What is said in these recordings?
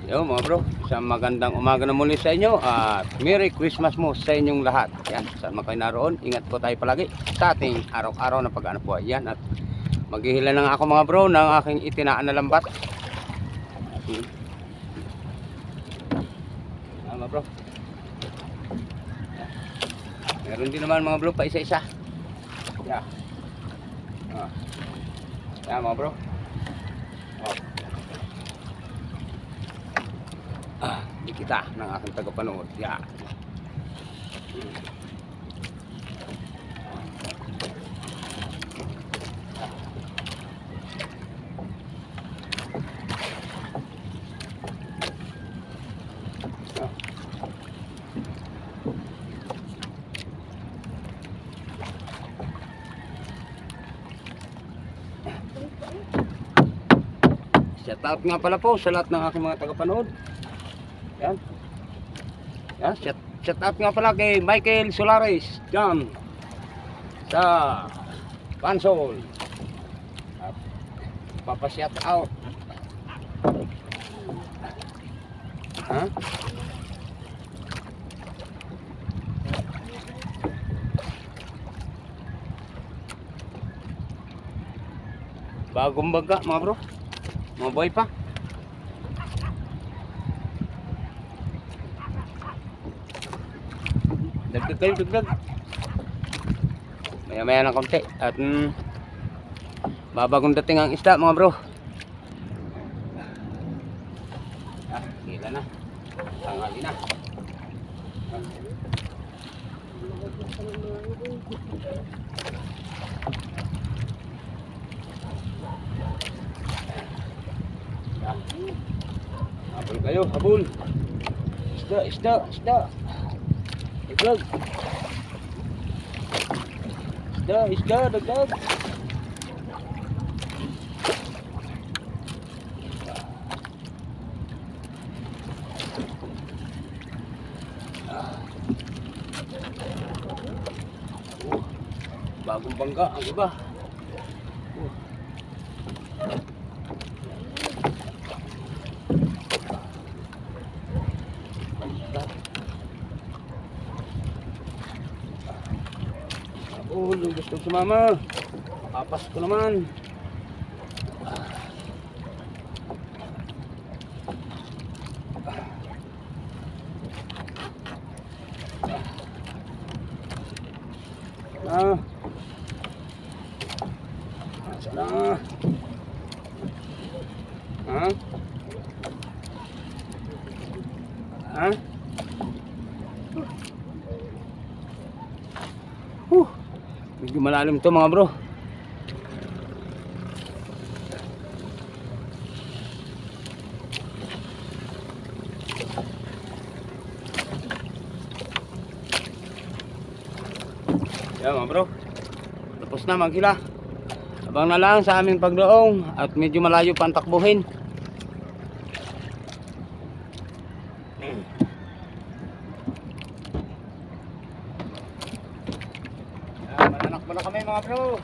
Yo mga bro, isang magandang umaga na muli sa inyo at Merry Christmas mo sa inyong lahat. Yan, saan man kayo naroon, ingat po tayo palagi sa ating araw-araw na pag-ano po. Yan, at maghihila na nga ako mga bro ng aking itinaan na lambat. Yan mga bro. Meron din naman mga bro pa isa-isa. Yan. Yan mga bro. Di kita ng aking tagapanood. Yan. Shout out nga pala po sa lahat ng aking mga tagapanood. Yan. Yan, shout out nga pala kay Michael Solares dyan sa Pansol. At papa-shout out. Ha? Bagong baga mga bro. Mga boy pa. Dagdag kayo, dagdag. Maya-maya ng konti. At babagong dating ang isda mga bro. Hila na. Tangali na. Habol kayo, habol. Isda, isda, isda. Dagdag. Isda, isda, dagdag. Bagong bangka ang iba. Oh, gusto sumama. Apas ko naman. Sana. Ha? Ha? Medyo malalim to mga bro. Yan mga bro. Tapos na maghila. Abang na lang sa aming pagdoong at medyo malayo pa ang takbuhin. Mananakbo na kami mga bro.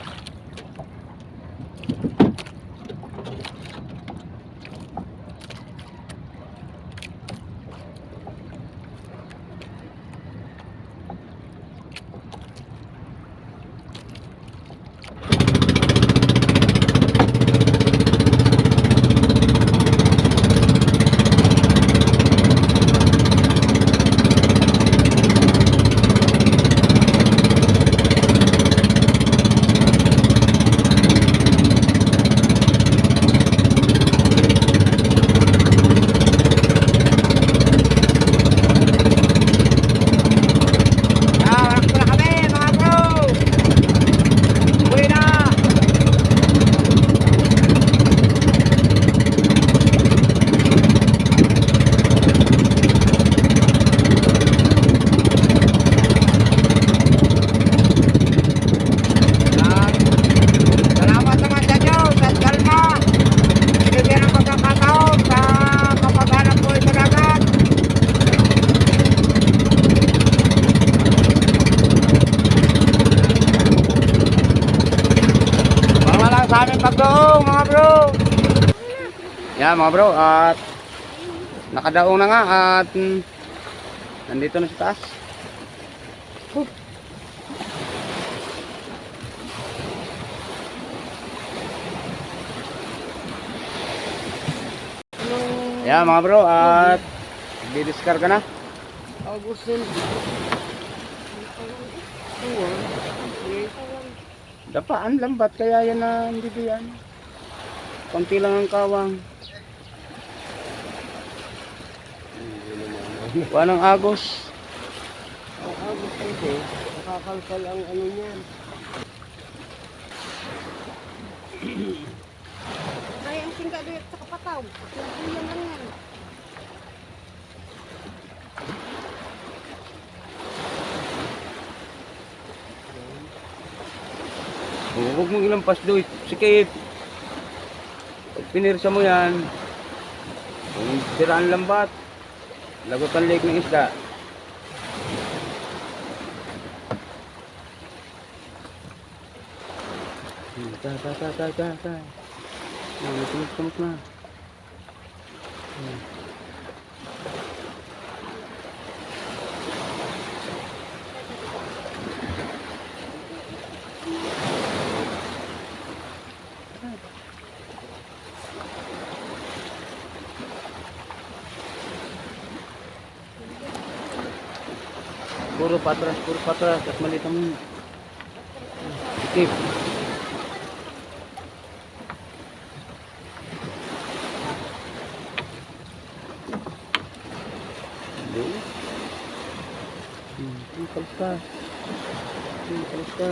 sa aming pagdoong mga bro. Yan mga bro, at nakadaong na nga at nandito na sa taas. Yeah mga bro, at didiskarga na. Augustin. Dapaan lambat kaya yan na hindi diyan. Konti lang ang kawang. Wanang agos. Ang August kasi, nakakalkal ang ano niyan. Kaya ang tingga doon sa kapataw. Yan lang yan. Huwag mong ilampas doy, sikip. Pag pinirsa mo yan, kung siraan lambat, lagot ang leg ng isda. Ta. Tumot na. Puro patras at maliit ang sikip. Kalis ka.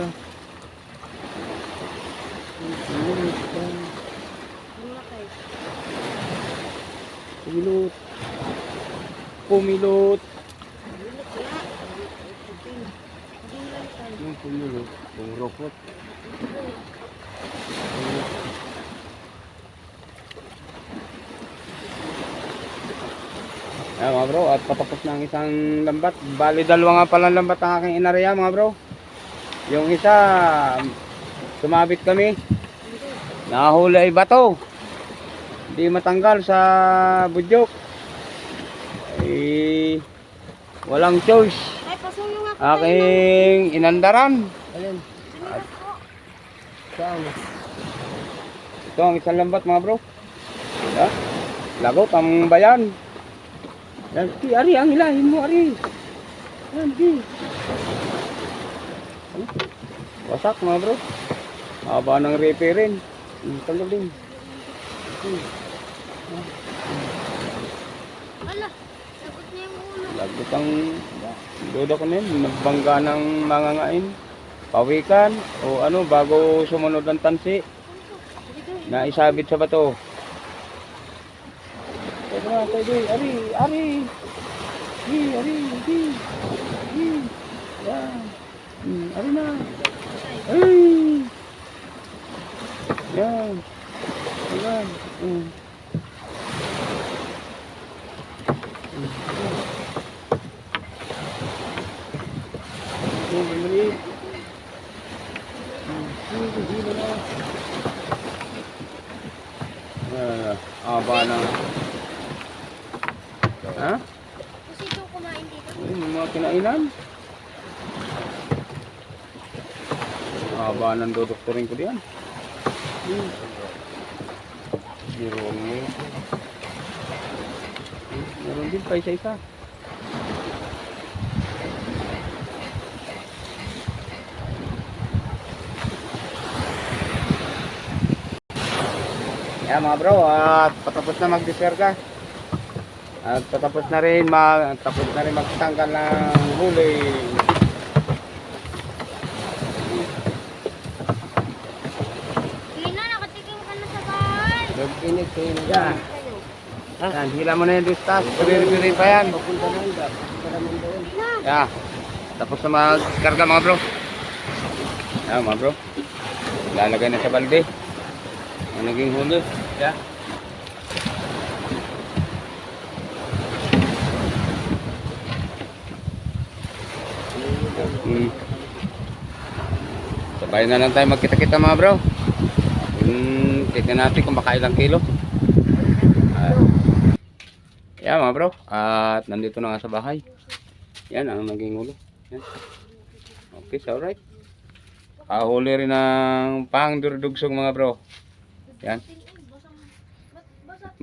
Pumilot. Yung pumilot, yung rokot. Ayan mga bro, at patapos na ang isang lambat. Bali dalawa nga pala lambat ang aking inarya mga bro. Yung isa, sumabit kami. Nahuli ay bato. Hindi matanggal sa budyok. Ay, walang choice. Ay, pasuyo nga. Aking inandaran. Alin? At Saan? ito ang isang lambat mga bro. Yeah. Lagot ang bayan. Yan, ari, ang hilahin mo, ari. Yan, di. Wasak mga bro. Haba ng repair rin. Tanggal din. Ala, sagot niya yung ulo. Lagot ang dodo ko na yun. Nagbangga ng mga ngain. Pawikan o ano bago sumunod ang tansi. Na isabit sa bato. Pwede na, pwede. Ari. Ari. Yan. Ari na. Ay. Yan. Yan. Maliit. Aba na. Ha? Kasi ito kumain dito. Ay, may mga kinainan. Aba ng dodoktorin ko diyan. Meron mo. Meron din pa isa-isa. Yeah, mga bro, at patapos na magdiskarga. At patapos na rin magtanggal ng huli. Sige na, nakatikim ka na sa bahay. Nag-init kayo na yan. Yan, hila mo na yung distas. Puri-puri pa yan. Sige na. Yeah. Tapos na magkarga mga bro. Yeah, mga bro. Lalagay na sa balde. Ang naging huli. Yeah. Sabay na lang tayo magkita-kita mga bro. Tignan natin kung makailang kilo. Yan mga bro. At nandito na nga sa bahay. Yan ang naging ulo. Yan. Okay, so alright. Huli rin ng pangdurdugsong mga bro. Yan.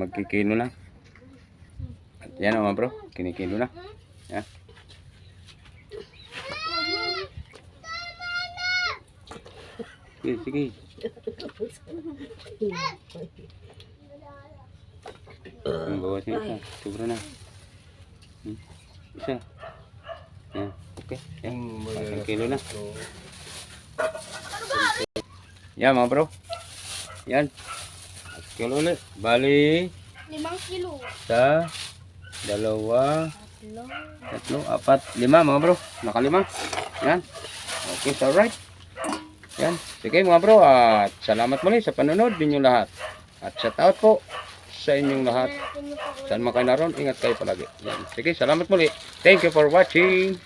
Magkikilo na. At yan mga bro. Kinikilo na. Yan. Sige, sige. Ang bawas niya isa. Sobra na. Isa. Yan. Okay. Yan. 1 kilo na. Yan mga bro. Yan. 1 kilo ulit. Bali. 5 kilo. Sa 2, 3, 4, 5 mga bro. Nakalima. Yan. Okay, so alright. Yan. Sige mga bro. At salamat muli sa panonood ninyo lahat. At shout out po sa inyong lahat. Saan man kayo naroon, ingat kayo palagi. Yan. Sige, salamat muli. Thank you for watching.